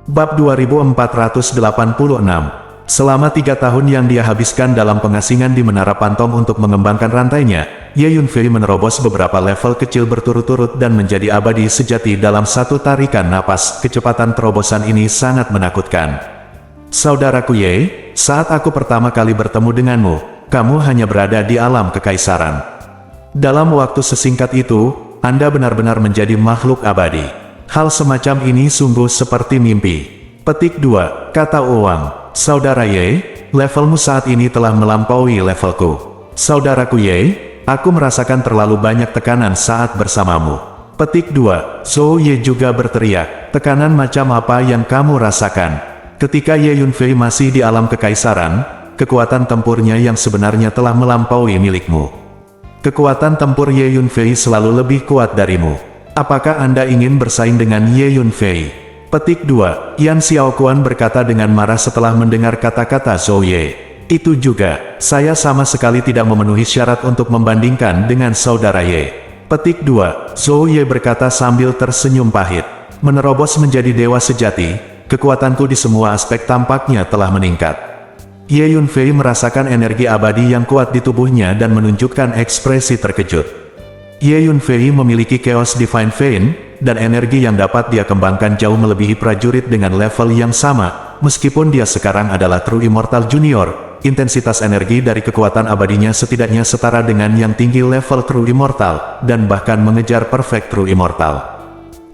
Bab 2486. Selama 3 tahun yang dia habiskan dalam pengasingan di Menara Pantom untuk mengembangkan rantainya, Ye Yunfei menerobos beberapa level kecil berturut-turut dan menjadi abadi sejati dalam satu tarikan napas. Kecepatan terobosan ini sangat menakutkan. Saudaraku Ye, saat aku pertama kali bertemu denganmu, kamu hanya berada di alam kekaisaran. Dalam waktu sesingkat itu, Anda benar-benar menjadi makhluk abadi. Hal semacam ini sungguh seperti mimpi. Petik 2, kata Uang. Saudara Ye, levelmu saat ini telah melampaui levelku. Saudaraku Ye, aku merasakan terlalu banyak tekanan saat bersamamu. Petik 2, Zhou Ye juga berteriak, tekanan macam apa yang kamu rasakan? Ketika Ye Yunfei masih di alam kekaisaran, kekuatan tempurnya yang sebenarnya telah melampaui milikmu. Kekuatan tempur Ye Yunfei selalu lebih kuat darimu. Apakah Anda ingin bersaing dengan Ye Yunfei? Petik 2, Yan Xiaoquan berkata dengan marah setelah mendengar kata-kata Zhou Ye. Itu juga, saya sama sekali tidak memenuhi syarat untuk membandingkan dengan saudara Ye. Petik 2, Zhou Ye berkata sambil tersenyum pahit. Menerobos menjadi dewa sejati, kekuatanku di semua aspek tampaknya telah meningkat. Ye Yunfei merasakan energi abadi yang kuat di tubuhnya dan menunjukkan ekspresi terkejut. Ye Yunfei memiliki Chaos Divine Vein, dan energi yang dapat dia kembangkan jauh melebihi prajurit dengan level yang sama. Meskipun dia sekarang adalah True Immortal Junior, intensitas energi dari kekuatan abadinya setidaknya setara dengan yang tinggi level True Immortal, dan bahkan mengejar Perfect True Immortal.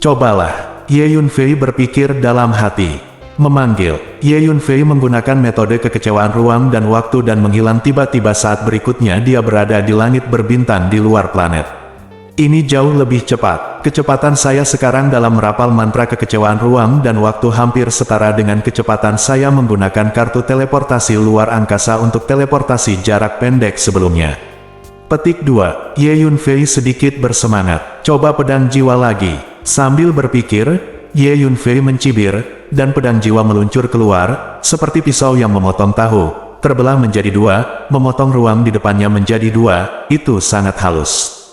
Cobalah, Ye Yunfei berpikir dalam hati. Memanggil, Ye Yunfei menggunakan metode kekecewaan ruang dan waktu dan menghilang tiba-tiba saat berikutnya dia berada di langit berbintang di luar planet. Ini jauh lebih cepat. Kecepatan saya sekarang dalam merapal mantra kekecewaan ruang dan waktu hampir setara dengan kecepatan saya menggunakan kartu teleportasi luar angkasa untuk teleportasi jarak pendek sebelumnya. Petik 2, Ye Yunfei sedikit bersemangat. Coba pedang jiwa lagi. Sambil berpikir, Ye Yunfei mencibir, dan pedang jiwa meluncur keluar, seperti pisau yang memotong tahu. Terbelah menjadi 2, memotong ruang di depannya menjadi 2, itu sangat halus.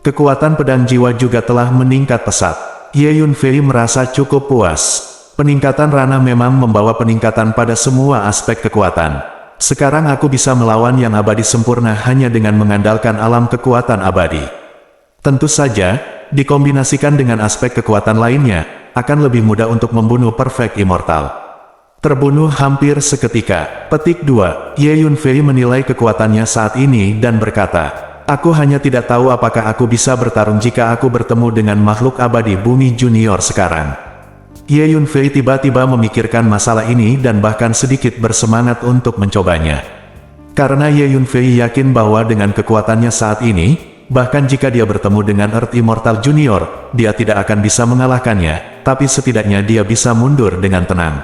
Kekuatan pedang jiwa juga telah meningkat pesat. Ye Yunfei merasa cukup puas. Peningkatan ranah memang membawa peningkatan pada semua aspek kekuatan. Sekarang aku bisa melawan yang abadi sempurna hanya dengan mengandalkan alam kekuatan abadi. Tentu saja, dikombinasikan dengan aspek kekuatan lainnya, akan lebih mudah untuk membunuh Perfect Immortal. Terbunuh hampir seketika. Petik 2, Ye Yunfei menilai kekuatannya saat ini dan berkata, aku hanya tidak tahu apakah aku bisa bertarung jika aku bertemu dengan makhluk abadi bumi junior sekarang. Ye Yunfei tiba-tiba memikirkan masalah ini dan bahkan sedikit bersemangat untuk mencobanya. Karena Ye Yunfei yakin bahwa dengan kekuatannya saat ini, bahkan jika dia bertemu dengan Earth Immortal Junior, dia tidak akan bisa mengalahkannya, tapi setidaknya dia bisa mundur dengan tenang.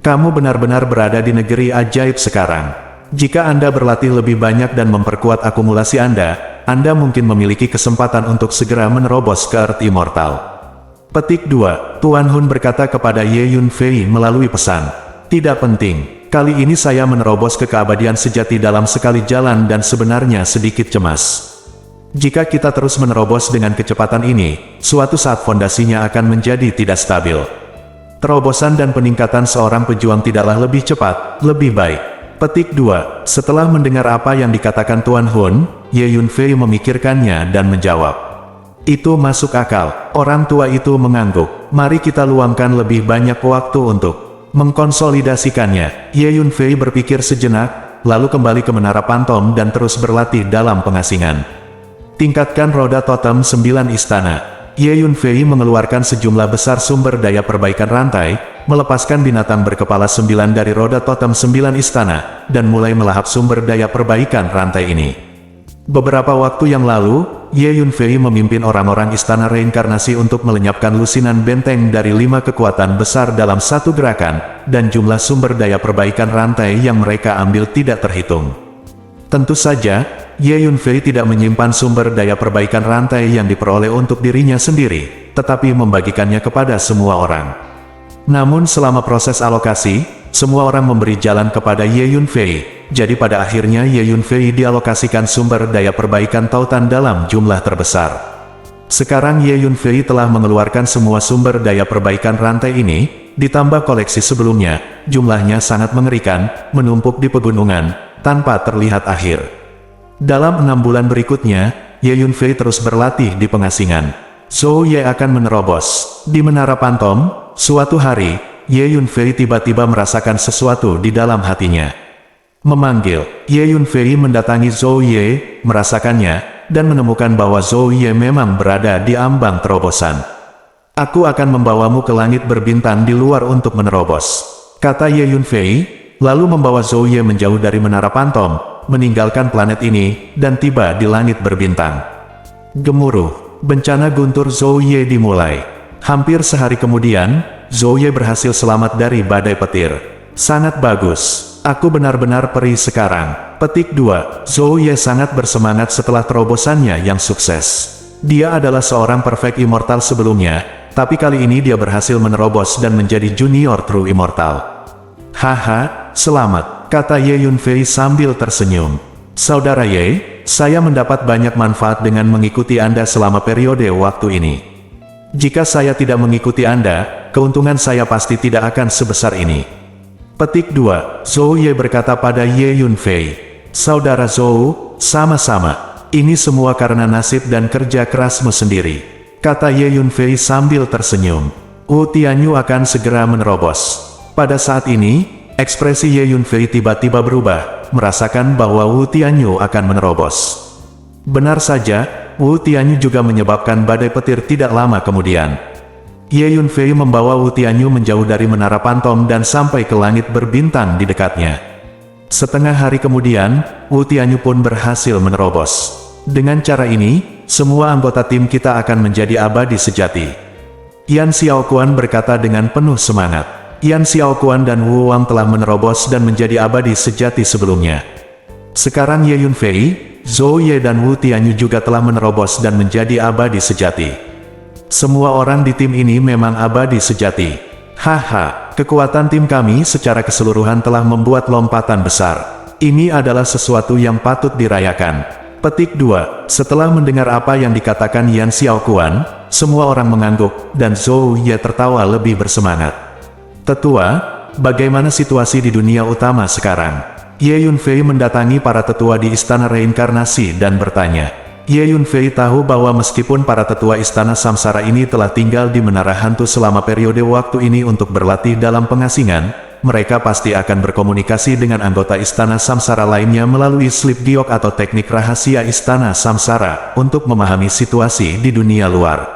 Kamu benar-benar berada di negeri ajaib sekarang. Jika Anda berlatih lebih banyak dan memperkuat akumulasi Anda mungkin memiliki kesempatan untuk segera menerobos ke Earth Immortal. Petik 2, Tuan Hun berkata kepada Ye Yunfei melalui pesan. Tidak penting, kali ini saya menerobos ke keabadian sejati dalam sekali jalan dan sebenarnya sedikit cemas. Jika kita terus menerobos dengan kecepatan ini, suatu saat fondasinya akan menjadi tidak stabil. Terobosan dan peningkatan seorang pejuang tidaklah lebih cepat, lebih baik. Petik 2, setelah mendengar apa yang dikatakan Tuan Hun, Ye Yunfei memikirkannya dan menjawab. Itu masuk akal, orang tua itu mengangguk. Mari kita luangkan lebih banyak waktu untuk mengkonsolidasikannya. Ye Yunfei berpikir sejenak, lalu kembali ke Menara Pantom dan terus berlatih dalam pengasingan. Tingkatkan roda totem 9 istana. Ye Yunfei mengeluarkan sejumlah besar sumber daya perbaikan rantai, melepaskan binatang berkepala 9 dari roda totem 9 istana, dan mulai melahap sumber daya perbaikan rantai ini. Beberapa waktu yang lalu, Ye Yunfei memimpin orang-orang istana reinkarnasi untuk melenyapkan lusinan benteng dari 5 kekuatan besar dalam satu gerakan, dan jumlah sumber daya perbaikan rantai yang mereka ambil tidak terhitung. Tentu saja, Ye Yunfei tidak menyimpan sumber daya perbaikan rantai yang diperoleh untuk dirinya sendiri, tetapi membagikannya kepada semua orang. Namun selama proses alokasi, semua orang memberi jalan kepada Ye Yunfei, jadi pada akhirnya Ye Yunfei dialokasikan sumber daya perbaikan tautan dalam jumlah terbesar. Sekarang Ye Yunfei telah mengeluarkan semua sumber daya perbaikan rantai ini, ditambah koleksi sebelumnya, jumlahnya sangat mengerikan, menumpuk di pegunungan, tanpa terlihat akhir. Dalam 6 bulan berikutnya, Ye Yunfei terus berlatih di pengasingan. Zhou Ye akan menerobos. Di Menara Pantom, suatu hari, Ye Yunfei tiba-tiba merasakan sesuatu di dalam hatinya. Memanggil, Ye Yunfei mendatangi Zhou Ye, merasakannya, dan menemukan bahwa Zhou Ye memang berada di ambang terobosan. Aku akan membawamu ke langit berbintang di luar untuk menerobos, kata Ye Yunfei, lalu membawa Zhou Ye menjauh dari Menara Pantom, meninggalkan planet ini, dan tiba di langit berbintang. Gemuruh, bencana guntur Zhou Ye dimulai. Hampir sehari kemudian, Zhou Ye berhasil selamat dari badai petir. Sangat bagus, aku benar-benar peri sekarang. Petik 2, Zhou Ye sangat bersemangat setelah terobosannya yang sukses. Dia adalah seorang perfect immortal sebelumnya, tapi kali ini dia berhasil menerobos dan menjadi junior true immortal. Haha, selamat, kata Ye Yunfei sambil tersenyum. Saudara Ye, saya mendapat banyak manfaat dengan mengikuti Anda selama periode waktu ini. Jika saya tidak mengikuti Anda, keuntungan saya pasti tidak akan sebesar ini. Petik 2, Zhou Ye berkata pada Ye Yunfei. Saudara Zhou, sama-sama. Ini semua karena nasib dan kerja kerasmu sendiri, kata Ye Yunfei sambil tersenyum. Wu Tianyu akan segera menerobos. Pada saat ini, ekspresi Ye Yunfei tiba-tiba berubah, merasakan bahwa Wu Tianyu akan menerobos. Benar saja, Wu Tianyu juga menyebabkan badai petir tidak lama kemudian. Ye Yunfei membawa Wu Tianyu menjauh dari Menara Pantom dan sampai ke langit berbintang di dekatnya. Setengah hari kemudian, Wu Tianyu pun berhasil menerobos. Dengan cara ini, semua anggota tim kita akan menjadi abadi sejati. Yan Xiaoquan berkata dengan penuh semangat. Yan Xiaoquan dan Wu Wang telah menerobos dan menjadi abadi sejati sebelumnya. Sekarang Ye Yunfei, Zhou Ye dan Wu Tianyu juga telah menerobos dan menjadi abadi sejati. Semua orang di tim ini memang abadi sejati. Haha, kekuatan tim kami secara keseluruhan telah membuat lompatan besar. Ini adalah sesuatu yang patut dirayakan. Petik 2, setelah mendengar apa yang dikatakan Yan Xiaoquan, semua orang mengangguk, dan Zhou Ye tertawa lebih bersemangat. Tetua, bagaimana situasi di dunia utama sekarang? Ye Yunfei mendatangi para tetua di Istana Reinkarnasi dan bertanya. Ye Yunfei tahu bahwa meskipun para tetua Istana Samsara ini telah tinggal di Menara Hantu selama periode waktu ini untuk berlatih dalam pengasingan, mereka pasti akan berkomunikasi dengan anggota Istana Samsara lainnya melalui slip giok atau teknik rahasia Istana Samsara untuk memahami situasi di dunia luar.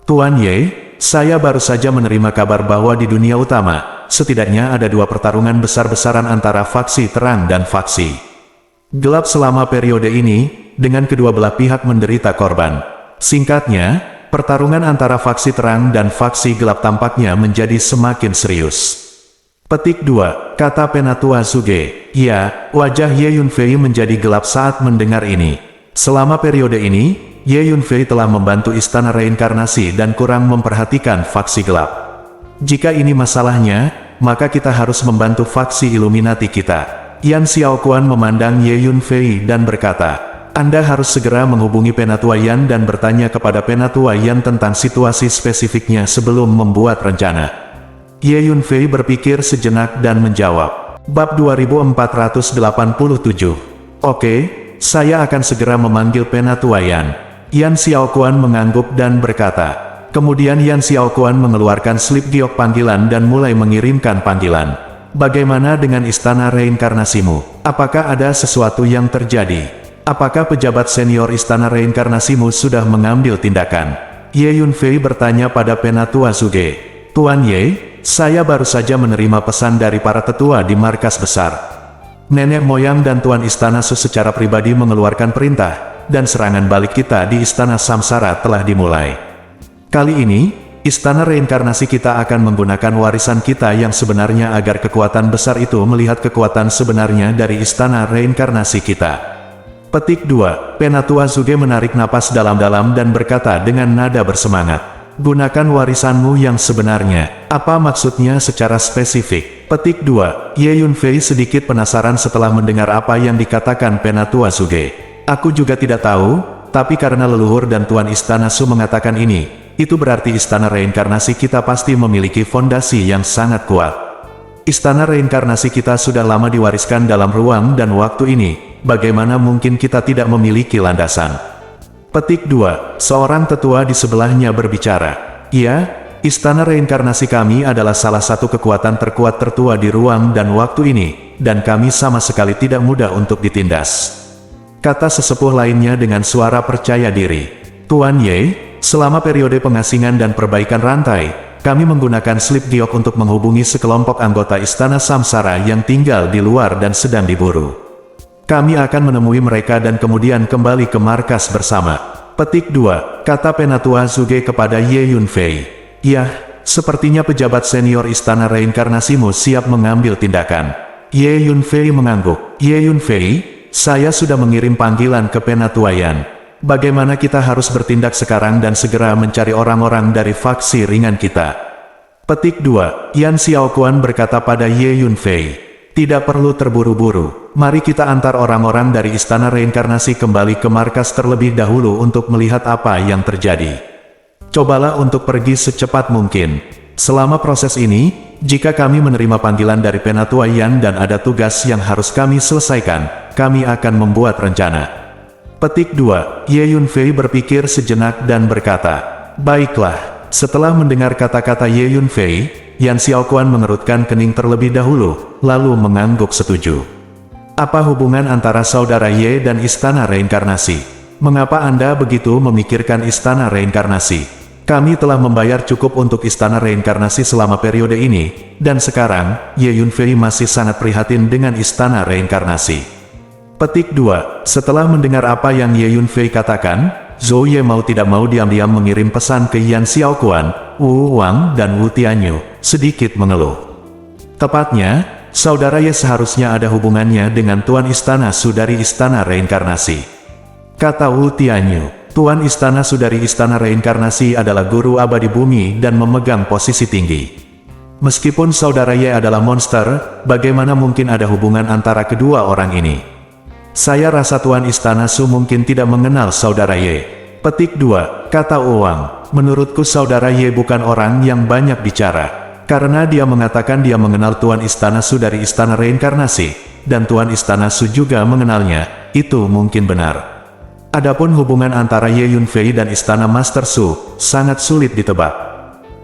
Tuan Ye, saya baru saja menerima kabar bahwa di dunia utama, setidaknya ada 2 pertarungan besar-besaran antara faksi terang dan faksi gelap selama periode ini, dengan kedua belah pihak menderita korban. Singkatnya, pertarungan antara faksi terang dan faksi gelap tampaknya menjadi semakin serius. Petik 2, kata Penatua Zhuge. Ya, wajah Ye Yunfei menjadi gelap saat mendengar ini. Selama periode ini, Ye Yunfei telah membantu Istana Reinkarnasi dan kurang memperhatikan faksi gelap. Jika ini masalahnya, maka kita harus membantu faksi Illuminati kita. Yan Xiaoquan memandang Ye Yunfei dan berkata, Anda harus segera menghubungi Penatua Yan dan bertanya kepada Penatua Yan tentang situasi spesifiknya sebelum membuat rencana. Ye Yunfei berpikir sejenak dan menjawab. Bab 2487. Oke, saya akan segera memanggil Penatua Yan. Yan Xiaoquan mengangguk dan berkata. Kemudian Yan Xiaoquan mengeluarkan slip giok panggilan dan mulai mengirimkan panggilan. Bagaimana dengan Istana Reinkarnasimu? Apakah ada sesuatu yang terjadi? Apakah pejabat senior Istana Reinkarnasimu sudah mengambil tindakan? Ye Yunfei bertanya pada Penatua Zhuge. Tuan Ye, saya baru saja menerima pesan dari para tetua di markas besar. Nenek moyang dan Tuan Istana Su secara pribadi mengeluarkan perintah, dan serangan balik kita di Istana Samsara telah dimulai. Kali ini, Istana Reinkarnasi kita akan menggunakan warisan kita yang sebenarnya agar kekuatan besar itu melihat kekuatan sebenarnya dari Istana Reinkarnasi kita. Petik 2, Penatua Zhuge menarik napas dalam-dalam dan berkata dengan nada bersemangat. Gunakan warisanmu yang sebenarnya. Apa maksudnya secara spesifik? Petik 2, Ye Yunfei sedikit penasaran setelah mendengar apa yang dikatakan Penatua Zhuge. Aku juga tidak tahu, tapi karena leluhur dan Tuan Istana Su mengatakan ini, itu berarti istana reinkarnasi kita pasti memiliki fondasi yang sangat kuat. Istana reinkarnasi kita sudah lama diwariskan dalam ruang dan waktu ini, bagaimana mungkin kita tidak memiliki landasan? Petik 2. Seorang tetua di sebelahnya berbicara. Iya, istana reinkarnasi kami adalah salah satu kekuatan terkuat tertua di ruang dan waktu ini, dan kami sama sekali tidak mudah untuk ditindas. Kata sesepuh lainnya dengan suara percaya diri. Tuan Ye, selama periode pengasingan dan perbaikan rantai, kami menggunakan slip giok untuk menghubungi sekelompok anggota Istana Samsara yang tinggal di luar dan sedang diburu. Kami akan menemui mereka dan kemudian kembali ke markas bersama. Petik 2. Kata Penatua Zuge kepada Ye Yunfei. Yah, sepertinya pejabat senior Istana Reinkarnasimu siap mengambil tindakan. Ye Yunfei mengangguk. Ye Yunfei, saya sudah mengirim panggilan ke Penatua Yan. Bagaimana kita harus bertindak sekarang dan segera mencari orang-orang dari faksi ringan kita? Petik 2. Yan Xiaoquan berkata pada Ye Yunfei. Tidak perlu terburu-buru. Mari kita antar orang-orang dari Istana Reinkarnasi kembali ke markas terlebih dahulu untuk melihat apa yang terjadi. Cobalah untuk pergi secepat mungkin. Selama proses ini, jika kami menerima panggilan dari Penatua Yan dan ada tugas yang harus kami selesaikan, kami akan membuat rencana. Petik 2. Ye Yunfei berpikir sejenak dan berkata, baiklah. Setelah mendengar kata-kata Ye Yunfei, Yan Xiaoquan mengerutkan kening terlebih dahulu, lalu mengangguk setuju. Apa hubungan antara saudara Ye dan Istana Reinkarnasi? Mengapa Anda begitu memikirkan Istana Reinkarnasi? Kami telah membayar cukup untuk Istana Reinkarnasi selama periode ini, dan sekarang, Ye Yunfei masih sangat prihatin dengan Istana Reinkarnasi. Petik 2. Setelah mendengar apa yang Ye Yunfei katakan, Zhou Ye mau tidak mau diam-diam mengirim pesan ke Yan Xiaoquan, Wu Wang dan Wu Tianyu, sedikit mengeluh. Tepatnya, saudara Ye seharusnya ada hubungannya dengan Tuan Istana Sudari Istana Reinkarnasi. Kata Wu Tianyu, Tuan Istana Sudari Istana Reinkarnasi adalah guru abadi bumi dan memegang posisi tinggi. Meskipun saudara Ye adalah monster, bagaimana mungkin ada hubungan antara kedua orang ini? Saya rasa Tuan Istana Su mungkin tidak mengenal saudara Ye. Petik 2. Kata Wang, menurutku saudara Ye bukan orang yang banyak bicara. Karena dia mengatakan dia mengenal Tuan Istana Su dari Istana Reinkarnasi, dan Tuan Istana Su juga mengenalnya, itu mungkin benar. Adapun hubungan antara Ye Yunfei dan Istana Master Su, sangat sulit ditebak.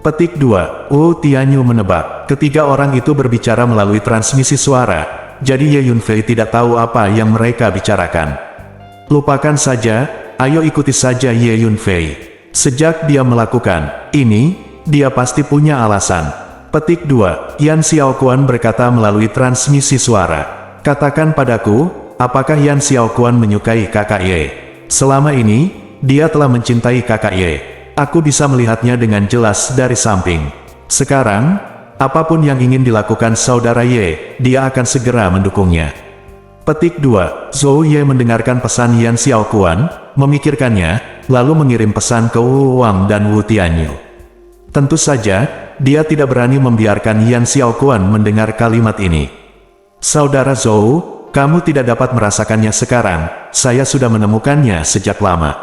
Petik 2. Wu Tianyu menebak, ketiga orang itu berbicara melalui transmisi suara. Jadi Ye Yunfei tidak tahu apa yang mereka bicarakan. Lupakan saja, ayo ikuti saja Ye Yunfei. Sejak dia melakukan ini, dia pasti punya alasan. Petik 2. Yan Xiaoquan berkata melalui transmisi suara. Katakan padaku, apakah Yan Xiaoquan menyukai kakak Ye? Selama ini, dia telah mencintai kakak Ye. Aku bisa melihatnya dengan jelas dari samping. Sekarang, apapun yang ingin dilakukan saudara Ye, dia akan segera mendukungnya. Petik 2. Zhou Ye mendengarkan pesan Yan Xiaoquan, memikirkannya, lalu mengirim pesan ke Wu Wang dan Wu Tianyu. Tentu saja, dia tidak berani membiarkan Yan Xiaoquan mendengar kalimat ini. Saudara Zhou, kamu tidak dapat merasakannya sekarang, saya sudah menemukannya sejak lama.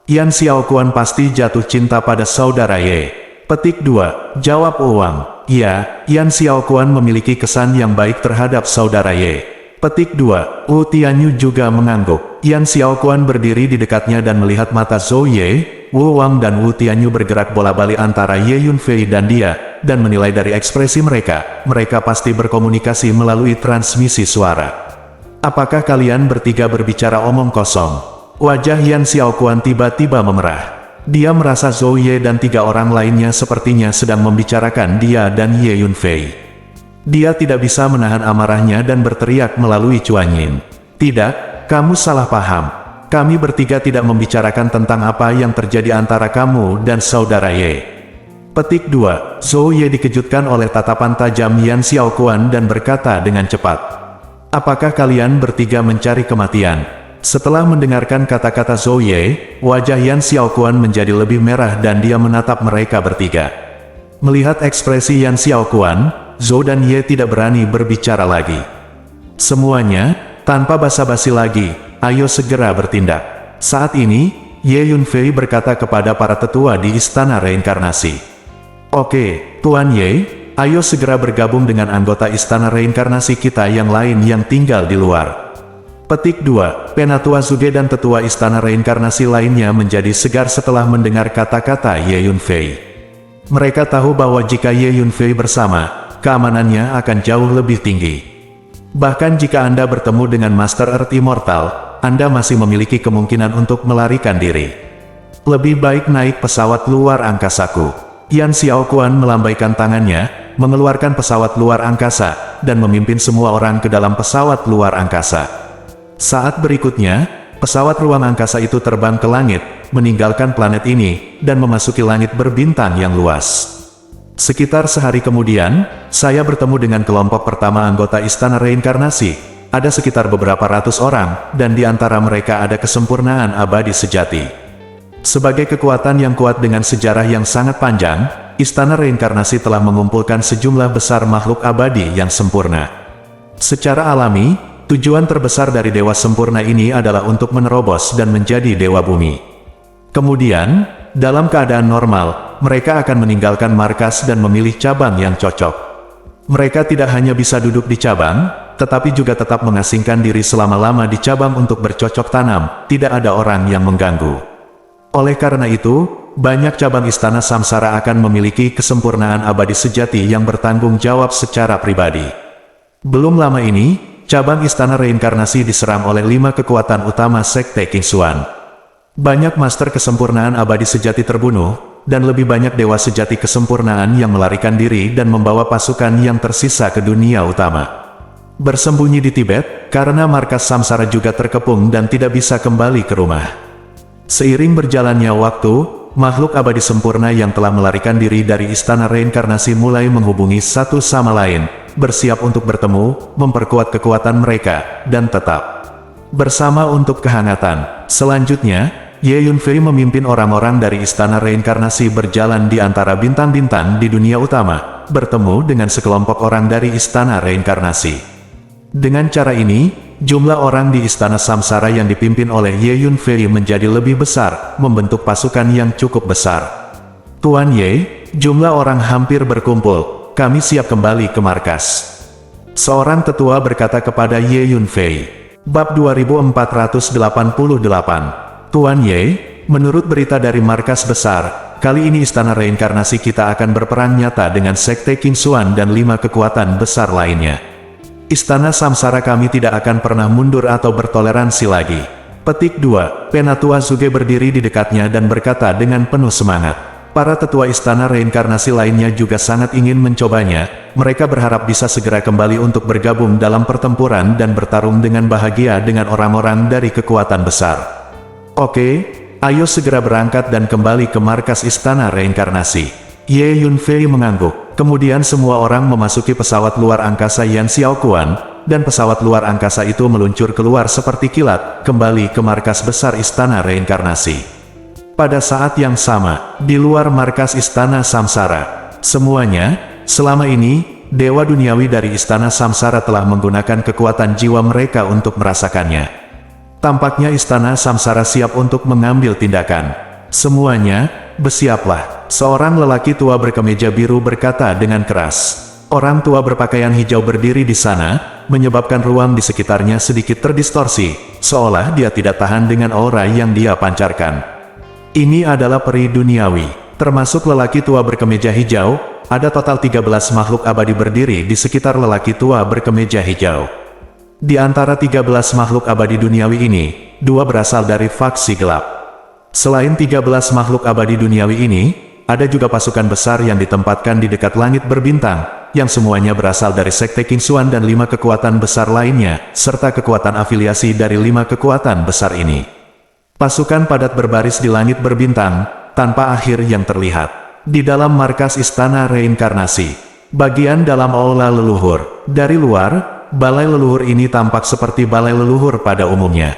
Yan Xiaoquan pasti jatuh cinta pada saudara Ye. Petik 2. Jawab Wang. Ya, Yan Xiaoquan memiliki kesan yang baik terhadap saudara Ye. Petik 2. Wu Tianyu juga mengangguk. Yan Xiaoquan berdiri di dekatnya dan melihat mata Zhou Ye, Wu Wang dan Wu Tianyu bergerak bola-balik antara Ye Yunfei dan dia, dan menilai dari ekspresi mereka, mereka pasti berkomunikasi melalui transmisi suara. Apakah kalian bertiga berbicara omong kosong? Wajah Yan Xiaoquan tiba-tiba memerah. Dia merasa Zhou Ye dan tiga orang lainnya sepertinya sedang membicarakan dia dan Ye Yunfei. Dia tidak bisa menahan amarahnya dan berteriak melalui Chuanyin. Tidak, kamu salah paham. Kami bertiga tidak membicarakan tentang apa yang terjadi antara kamu dan saudara Ye. Petik 2. Zhou Ye dikejutkan oleh tatapan tajam Yan Xiaoquan dan berkata dengan cepat. Apakah kalian bertiga mencari kematian? Setelah mendengarkan kata-kata Zhou Ye, wajah Yan Xiaoquan menjadi lebih merah dan dia menatap mereka bertiga. Melihat ekspresi Yan Xiaoquan, Zhou dan Ye tidak berani berbicara lagi. Semuanya, tanpa basa-basi lagi, ayo segera bertindak. Saat ini, Ye Yunfei berkata kepada para tetua di Istana Reinkarnasi. Oke, Tuan Ye, ayo segera bergabung dengan anggota Istana Reinkarnasi kita yang lain yang tinggal di luar. Petik 2. Penatua Zuge dan tetua Istana Reinkarnasi lainnya menjadi segar setelah mendengar kata-kata Ye Yunfei. Mereka tahu bahwa jika Ye Yunfei bersama, keamanannya akan jauh lebih tinggi. Bahkan jika Anda bertemu dengan Master Earth Immortal, Anda masih memiliki kemungkinan untuk melarikan diri. Lebih baik naik pesawat luar angkasaku. Yan Xiaoquan melambaikan tangannya, mengeluarkan pesawat luar angkasa, dan memimpin semua orang ke dalam pesawat luar angkasa. Saat berikutnya, pesawat ruang angkasa itu terbang ke langit, meninggalkan planet ini, dan memasuki langit berbintang yang luas. Sekitar sehari kemudian, saya bertemu dengan kelompok pertama anggota Istana Reinkarnasi. Ada sekitar beberapa ratus orang, dan di antara mereka ada kesempurnaan abadi sejati. Sebagai kekuatan yang kuat dengan sejarah yang sangat panjang, Istana Reinkarnasi telah mengumpulkan sejumlah besar makhluk abadi yang sempurna. Secara alami, tujuan terbesar dari Dewa Sempurna ini adalah untuk menerobos dan menjadi Dewa Bumi. Kemudian, dalam keadaan normal, mereka akan meninggalkan markas dan memilih cabang yang cocok. Mereka tidak hanya bisa duduk di cabang, tetapi juga tetap mengasingkan diri selama-lama di cabang untuk bercocok tanam, tidak ada orang yang mengganggu. Oleh karena itu, banyak cabang Istana Samsara akan memiliki kesempurnaan abadi sejati yang bertanggung jawab secara pribadi. Belum lama ini, cabang Istana Reinkarnasi diserang oleh 5 kekuatan utama Sekte Qingxuan. Banyak master kesempurnaan abadi sejati terbunuh, dan lebih banyak dewa sejati kesempurnaan yang melarikan diri dan membawa pasukan yang tersisa ke dunia utama. Bersembunyi di Tibet, karena markas Samsara juga terkepung dan tidak bisa kembali ke rumah. Seiring berjalannya waktu, makhluk abadi sempurna yang telah melarikan diri dari Istana Reinkarnasi mulai menghubungi satu sama lain, bersiap untuk bertemu, memperkuat kekuatan mereka, dan tetap bersama untuk kehangatan. Selanjutnya, Ye Yunfei memimpin orang-orang dari Istana Reinkarnasi berjalan di antara bintang-bintang di dunia utama, bertemu dengan sekelompok orang dari Istana Reinkarnasi. Dengan cara ini, jumlah orang di Istana Samsara yang dipimpin oleh Ye Yunfei menjadi lebih besar, membentuk pasukan yang cukup besar. Tuan Ye, jumlah orang hampir berkumpul, kami siap kembali ke markas. Seorang tetua berkata kepada Ye Yunfei. Bab 2488. Tuan Ye, menurut berita dari markas besar, kali ini Istana Reinkarnasi kita akan berperang nyata dengan Sekte Qingxuan dan 5 kekuatan besar lainnya. Istana Samsara kami tidak akan pernah mundur atau bertoleransi lagi. Petik 2. Penatua Zuge berdiri di dekatnya dan berkata dengan penuh semangat. Para tetua Istana Reinkarnasi lainnya juga sangat ingin mencobanya. Mereka berharap bisa segera kembali untuk bergabung dalam pertempuran dan bertarung dengan bahagia dengan orang-orang dari kekuatan besar. Oke, ayo segera berangkat dan kembali ke markas Istana Reinkarnasi. Ye Yunfei mengangguk. Kemudian semua orang memasuki pesawat luar angkasa Yan Xiaoquan, dan pesawat luar angkasa itu meluncur keluar seperti kilat, kembali ke markas besar Istana Reinkarnasi. Pada saat yang sama, di luar markas Istana Samsara, semuanya, selama ini, dewa duniawi dari Istana Samsara telah menggunakan kekuatan jiwa mereka untuk merasakannya. Tampaknya Istana Samsara siap untuk mengambil tindakan. Semuanya, bersiaplah. Seorang lelaki tua berkemeja biru berkata dengan keras. Orang tua berpakaian hijau berdiri di sana, menyebabkan ruang di sekitarnya sedikit terdistorsi, seolah dia tidak tahan dengan aura yang dia pancarkan. Ini adalah peri duniawi. Termasuk lelaki tua berkemeja hijau, ada total 13 makhluk abadi berdiri di sekitar lelaki tua berkemeja hijau. Di antara 13 makhluk abadi duniawi ini, 2 berasal dari faksi gelap. Selain 13 makhluk abadi duniawi ini, ada juga pasukan besar yang ditempatkan di dekat langit berbintang, yang semuanya berasal dari Sekte Qingxuan dan 5 kekuatan besar lainnya, serta kekuatan afiliasi dari 5 kekuatan besar ini. Pasukan padat berbaris di langit berbintang, tanpa akhir yang terlihat. Di dalam markas Istana Reinkarnasi, bagian dalam aula leluhur. Dari luar, balai leluhur ini tampak seperti balai leluhur pada umumnya.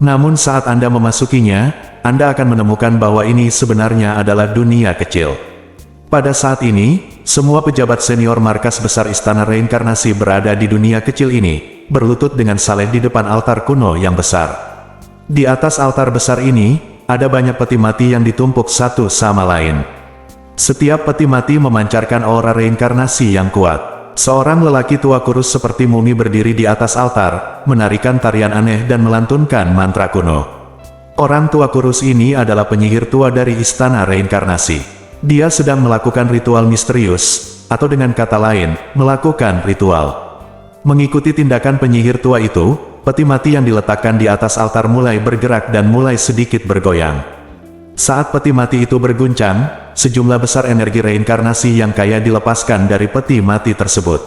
Namun saat Anda memasukinya, Anda akan menemukan bahwa ini sebenarnya adalah dunia kecil. Pada saat ini, semua pejabat senior markas besar Istana Reinkarnasi berada di dunia kecil ini, berlutut dengan saleh di depan altar kuno yang besar. Di atas altar besar ini, ada banyak peti mati yang ditumpuk satu sama lain. Setiap peti mati memancarkan aura reinkarnasi yang kuat. Seorang lelaki tua kurus seperti mumi berdiri di atas altar, menarikan tarian aneh dan melantunkan mantra kuno. Orang tua kurus ini adalah penyihir tua dari istana reinkarnasi. Dia sedang melakukan ritual misterius, atau dengan kata lain, melakukan ritual. Mengikuti tindakan penyihir tua itu, peti mati yang diletakkan di atas altar mulai bergerak dan mulai sedikit bergoyang. Saat peti mati itu berguncang, sejumlah besar energi reinkarnasi yang kaya dilepaskan dari peti mati tersebut.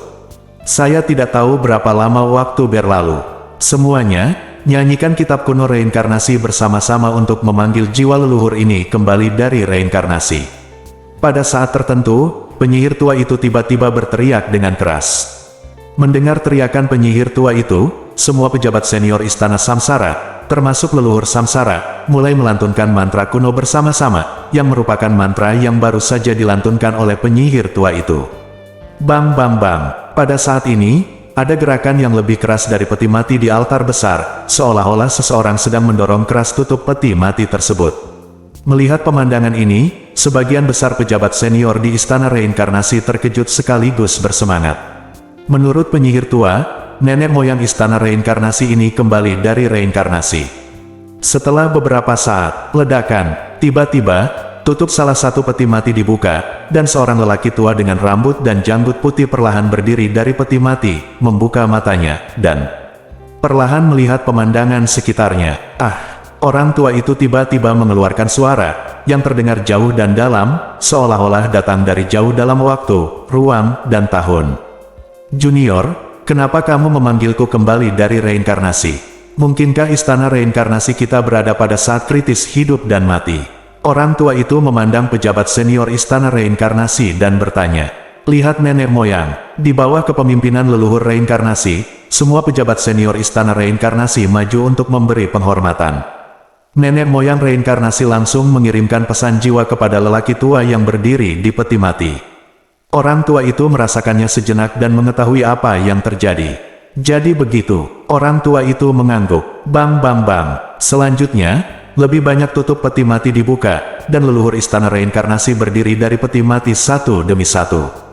Saya tidak tahu berapa lama waktu berlalu. Semuanya, nyanyikan kitab kuno reinkarnasi bersama-sama untuk memanggil jiwa leluhur ini kembali dari reinkarnasi. Pada saat tertentu, penyihir tua itu tiba-tiba berteriak dengan keras. Mendengar teriakan penyihir tua itu, semua pejabat senior Istana Samsara, termasuk leluhur Samsara, mulai melantunkan mantra kuno bersama-sama, yang merupakan mantra yang baru saja dilantunkan oleh penyihir tua itu. Bang bang bang. Pada saat ini, ada gerakan yang lebih keras dari peti mati di altar besar, seolah-olah seseorang sedang mendorong keras tutup peti mati tersebut. Melihat pemandangan ini, sebagian besar pejabat senior di Istana Reinkarnasi terkejut sekaligus bersemangat. Menurut penyihir tua, nenek moyang Istana Reinkarnasi ini kembali dari reinkarnasi. Setelah beberapa saat, ledakan, tiba-tiba, tutup salah satu peti mati dibuka, dan seorang lelaki tua dengan rambut dan janggut putih perlahan berdiri dari peti mati, membuka matanya, dan perlahan melihat pemandangan sekitarnya. Orang tua itu tiba-tiba mengeluarkan suara, yang terdengar jauh dan dalam, seolah-olah datang dari jauh dalam waktu, ruang, dan tahun. Junior, kenapa kamu memanggilku kembali dari reinkarnasi? Mungkinkah istana reinkarnasi kita berada pada saat kritis hidup dan mati? Orang tua itu memandang pejabat senior istana reinkarnasi dan bertanya. Lihat nenek moyang, di bawah kepemimpinan leluhur reinkarnasi, semua pejabat senior istana reinkarnasi maju untuk memberi penghormatan. Nenek moyang reinkarnasi langsung mengirimkan pesan jiwa kepada lelaki tua yang berdiri di peti mati. Orang tua itu merasakannya sejenak dan mengetahui apa yang terjadi. Jadi begitu, orang tua itu mengangguk, bang bang bang. Selanjutnya, lebih banyak tutup peti mati dibuka, dan leluhur istana reinkarnasi berdiri dari peti mati satu demi satu.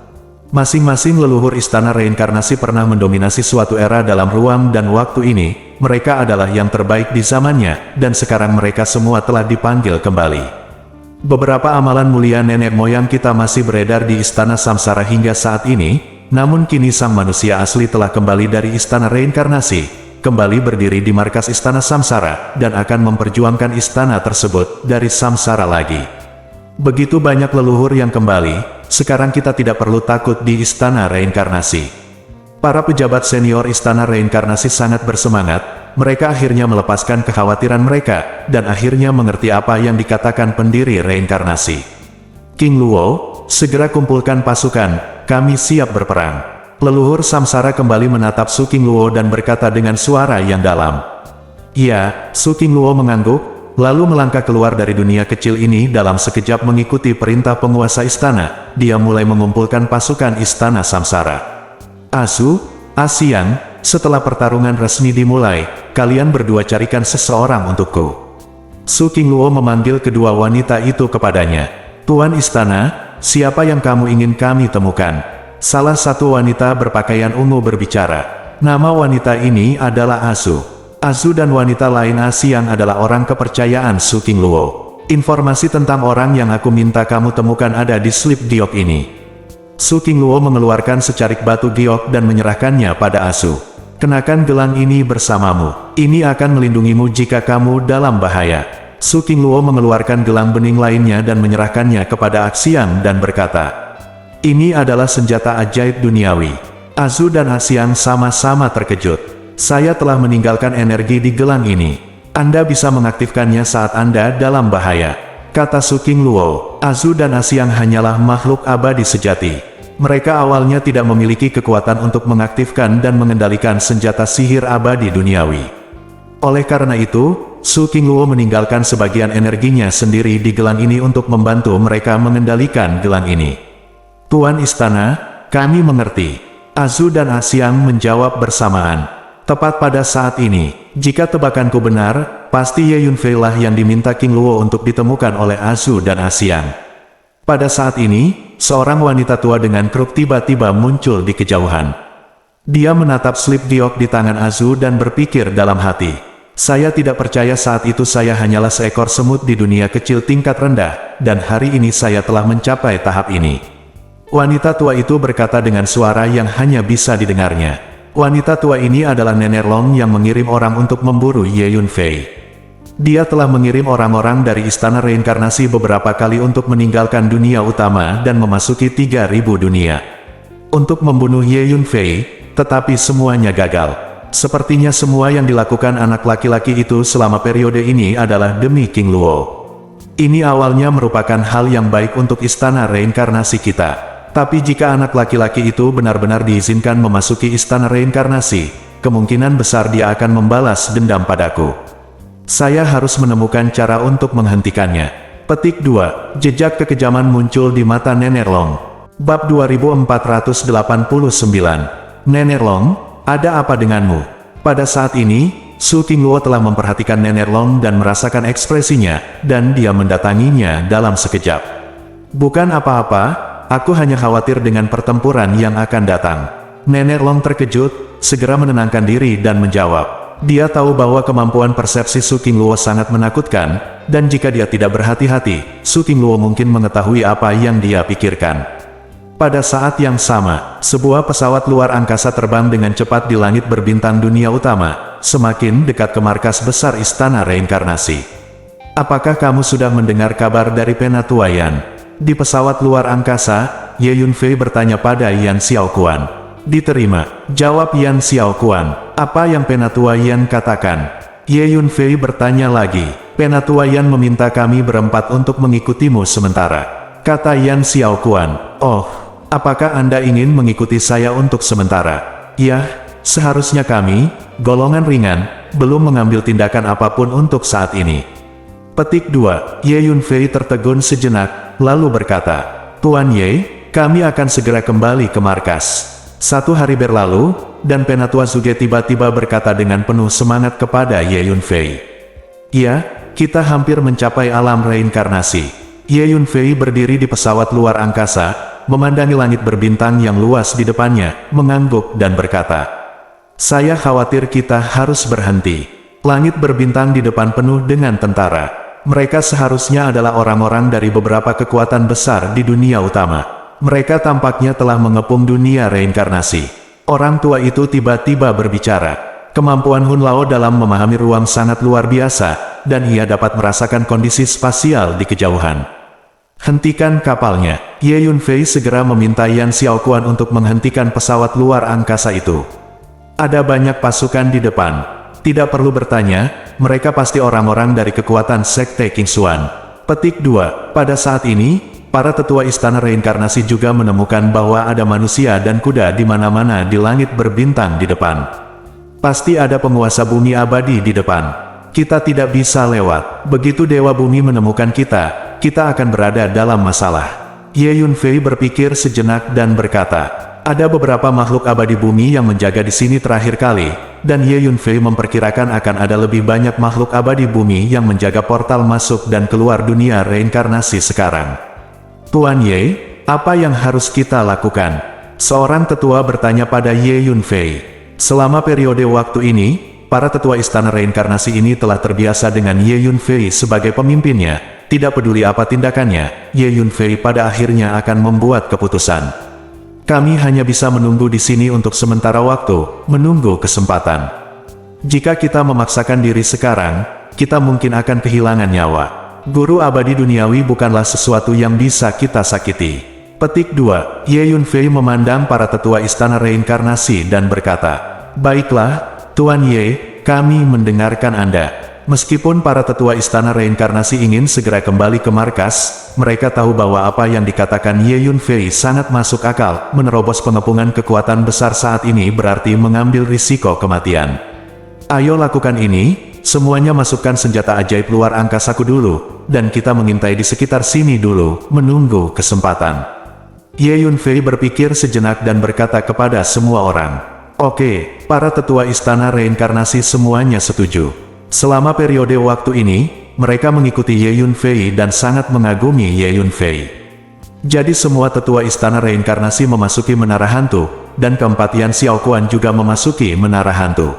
Masing-masing leluhur istana reinkarnasi pernah mendominasi suatu era dalam ruang dan waktu ini, mereka adalah yang terbaik di zamannya, dan sekarang mereka semua telah dipanggil kembali. Beberapa amalan mulia nenek moyang kita masih beredar di Istana Samsara hingga saat ini, namun kini sang manusia asli telah kembali dari Istana Reinkarnasi, kembali berdiri di markas Istana Samsara, dan akan memperjuangkan istana tersebut dari Samsara lagi. Begitu banyak leluhur yang kembali, sekarang kita tidak perlu takut di Istana Reinkarnasi. Para pejabat senior Istana Reinkarnasi sangat bersemangat. Mereka akhirnya melepaskan kekhawatiran mereka, dan akhirnya mengerti apa yang dikatakan pendiri reinkarnasi. King Luo, segera kumpulkan pasukan, kami siap berperang. Leluhur Samsara kembali menatap Su King Luo dan berkata dengan suara yang dalam. Iya, Su King Luo mengangguk, lalu melangkah keluar dari dunia kecil ini dalam sekejap mengikuti perintah penguasa istana. Dia mulai mengumpulkan pasukan Istana Samsara. Asu, Asian, setelah pertarungan resmi dimulai, kalian berdua carikan seseorang untukku. Su King Luo memanggil kedua wanita itu kepadanya. Tuan istana, siapa yang kamu ingin kami temukan? Salah satu wanita berpakaian ungu berbicara. Nama wanita ini adalah Asu. Asu dan wanita lain Asian adalah orang kepercayaan Su King Luo. Informasi tentang orang yang aku minta kamu temukan ada di slip giok ini. Su King Luo mengeluarkan secarik batu giok dan menyerahkannya pada Asu. Kenakan gelang ini bersamamu. Ini akan melindungimu jika kamu dalam bahaya. Su King Luo mengeluarkan gelang bening lainnya dan menyerahkannya kepada Axiang dan berkata, ini adalah senjata ajaib duniawi. Azu dan Axiang sama-sama terkejut. Saya telah meninggalkan energi di gelang ini. Anda bisa mengaktifkannya saat Anda dalam bahaya. Kata Su King Luo, Azu dan Axiang hanyalah makhluk abadi sejati. Mereka awalnya tidak memiliki kekuatan untuk mengaktifkan dan mengendalikan senjata sihir abadi duniawi. Oleh karena itu, Su King Luo meninggalkan sebagian energinya sendiri di gelang ini untuk membantu mereka mengendalikan gelang ini. Tuan Istana, kami mengerti. Azu dan Axiang menjawab bersamaan. Tepat pada saat ini, jika tebakanku benar, pasti Ye Yunfei lah yang diminta King Luo untuk ditemukan oleh Azu dan Asian. Pada saat ini, seorang wanita tua dengan kruk tiba-tiba muncul di kejauhan. Dia menatap slip giok di tangan Azu dan berpikir dalam hati. Saya tidak percaya saat itu saya hanyalah seekor semut di dunia kecil tingkat rendah, dan hari ini saya telah mencapai tahap ini. Wanita tua itu berkata dengan suara yang hanya bisa didengarnya. Wanita tua ini adalah Nenek Long yang mengirim orang untuk memburu Ye Yunfei. Dia telah mengirim orang-orang dari Istana Reinkarnasi beberapa kali untuk meninggalkan dunia utama dan memasuki 3000 dunia. Untuk membunuh Ye Yunfei, tetapi semuanya gagal. Sepertinya semua yang dilakukan anak laki-laki itu selama periode ini adalah demi King Luo. Ini awalnya merupakan hal yang baik untuk Istana Reinkarnasi kita. Tapi jika anak laki-laki itu benar-benar diizinkan memasuki Istana Reinkarnasi, kemungkinan besar dia akan membalas dendam padaku. Saya harus menemukan cara untuk menghentikannya. Petik 2. Jejak kekejaman muncul di mata Nenek Long. Bab 2489. Nenek Long, ada apa denganmu? Pada saat ini, Su King Luo telah memperhatikan Nenek Long dan merasakan ekspresinya, dan dia mendatanginya dalam sekejap. Bukan apa-apa, aku hanya khawatir dengan pertempuran yang akan datang. Nenek Long terkejut, segera menenangkan diri dan menjawab. Dia tahu bahwa kemampuan persepsi Su King Luo sangat menakutkan, dan jika dia tidak berhati-hati, Su King Luo mungkin mengetahui apa yang dia pikirkan. Pada saat yang sama, sebuah pesawat luar angkasa terbang dengan cepat di langit berbintang dunia utama, semakin dekat ke markas besar Istana Reinkarnasi. Apakah kamu sudah mendengar kabar dari Penatua Yan? Di pesawat luar angkasa, Ye Yunfei bertanya pada Yan Xiaoquan. Diterima, jawab Yan Xiaoquan. Apa yang Penatua Yan katakan? Ye Yunfei bertanya lagi. Penatua Yan meminta kami berempat untuk mengikutimu sementara. Kata Yan Xiaoquan. Oh, apakah Anda ingin mengikuti saya untuk sementara? Ya, seharusnya kami, golongan ringan, belum mengambil tindakan apapun untuk saat ini. Petik 2. Ye Yunfei tertegun sejenak, lalu berkata, Tuan Ye, kami akan segera kembali ke markas. 1 hari berlalu, dan Penatua Zuge tiba-tiba berkata dengan penuh semangat kepada Ye Yunfei. Ya, kita hampir mencapai alam reinkarnasi. Ye Yunfei berdiri di pesawat luar angkasa, memandangi langit berbintang yang luas di depannya, mengangguk dan berkata, saya khawatir kita harus berhenti. Langit berbintang di depan penuh dengan tentara. Mereka seharusnya adalah orang-orang dari beberapa kekuatan besar di dunia utama. Mereka tampaknya telah mengepung dunia reinkarnasi. Orang tua itu tiba-tiba berbicara. Kemampuan Hun Lao dalam memahami ruang sangat luar biasa, dan ia dapat merasakan kondisi spasial di kejauhan. Hentikan kapalnya. Ye Yunfei segera meminta Yan Xiaoquan untuk menghentikan pesawat luar angkasa itu. Ada banyak pasukan di depan. Tidak perlu bertanya, mereka pasti orang-orang dari kekuatan Sekte King Xuan. Petik 2. Pada saat ini, para tetua Istana Reinkarnasi juga menemukan bahwa ada manusia dan kuda di mana-mana di langit berbintang di depan. Pasti ada penguasa bumi abadi di depan. Kita tidak bisa lewat. Begitu Dewa Bumi menemukan kita, kita akan berada dalam masalah. Ye Yunfei berpikir sejenak dan berkata, ada beberapa makhluk abadi bumi yang menjaga di sini terakhir kali, dan Ye Yunfei memperkirakan akan ada lebih banyak makhluk abadi bumi yang menjaga portal masuk dan keluar dunia reinkarnasi sekarang. Tuan Ye, apa yang harus kita lakukan? Seorang tetua bertanya pada Ye Yunfei. Selama periode waktu ini, para tetua Istana Reinkarnasi ini telah terbiasa dengan Ye Yunfei sebagai pemimpinnya. Tidak peduli apa tindakannya, Ye Yunfei pada akhirnya akan membuat keputusan. Kami hanya bisa menunggu di sini untuk sementara waktu, menunggu kesempatan. Jika kita memaksakan diri sekarang, kita mungkin akan kehilangan nyawa. Guru abadi duniawi bukanlah sesuatu yang bisa kita sakiti. Petik 2. Ye Yunfei memandang para tetua Istana Reinkarnasi dan berkata, baiklah, Tuan Ye, kami mendengarkan Anda. Meskipun para tetua Istana Reinkarnasi ingin segera kembali ke markas, mereka tahu bahwa apa yang dikatakan Ye Yunfei sangat masuk akal. Menerobos pengepungan kekuatan besar saat ini berarti mengambil risiko kematian. Ayo lakukan ini. Semuanya masukkan senjata ajaib luar angkasaku dulu, dan kita mengintai di sekitar sini dulu, menunggu kesempatan. Ye Yunfei berpikir sejenak dan berkata kepada semua orang, oke, para tetua Istana Reinkarnasi semuanya setuju. Selama periode waktu ini, mereka mengikuti Ye Yunfei dan sangat mengagumi Ye Yunfei. Jadi semua tetua istana reinkarnasi memasuki menara hantu, dan keempat Yan Xiaoquan juga memasuki menara hantu.